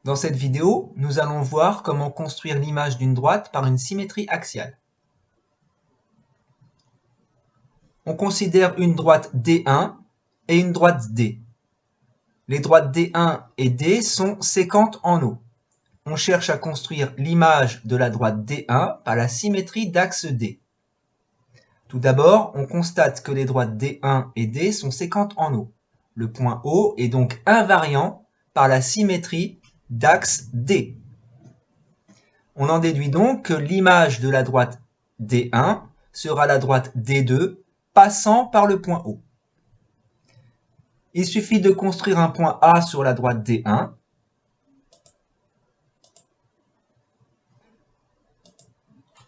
Dans cette vidéo, nous allons voir comment construire l'image d'une droite par une symétrie axiale. On considère une droite D1 et une droite D. Les droites D1 et D sont sécantes en O. On cherche à construire l'image de la droite D1 par la symétrie d'axe D. Tout d'abord, on constate que les droites D1 et D sont sécantes en O. Le point O est donc invariant par la symétrie d'axe D. On en déduit donc que l'image de la droite D1 sera la droite D2 passant par le point O. Il suffit de construire un point A sur la droite D1.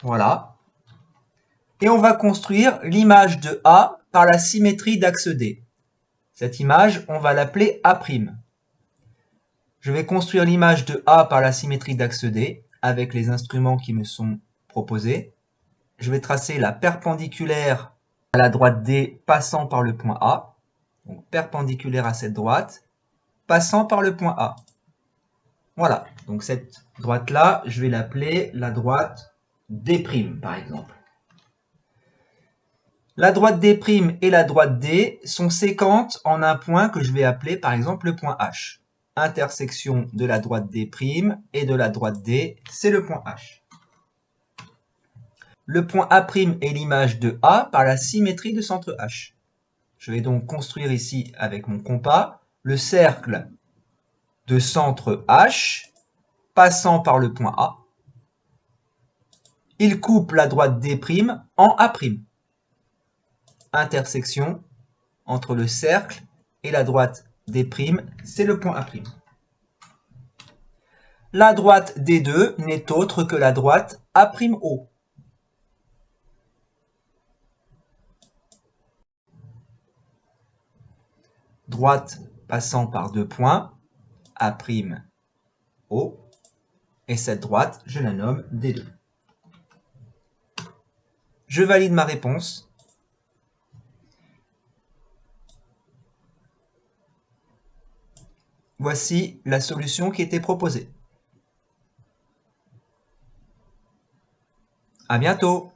Voilà. Et on va construire l'image de A par la symétrie d'axe D. Cette image, on va l'appeler A'. Je vais construire l'image de A par la symétrie d'axe D avec les instruments qui me sont proposés. Je vais tracer la perpendiculaire à la droite D passant par le point A. Donc perpendiculaire à cette droite, passant par le point A. Voilà, donc cette droite-là, je vais l'appeler la droite D', par exemple. La droite D' et la droite D sont sécantes en un point que je vais appeler par exemple le point H. Intersection de la droite D' et de la droite D, c'est le point H. Le point A' est l'image de A par la symétrie de centre H. Je vais donc construire ici avec mon compas le cercle de centre H passant par le point A. Il coupe la droite D' en A'. Intersection entre le cercle et la droite D', c'est le point A'. La droite D2 n'est autre que la droite A'O. Droite passant par deux points, A'O, et cette droite, je la nomme D2. Je valide ma réponse. Voici la solution qui était proposée. À bientôt!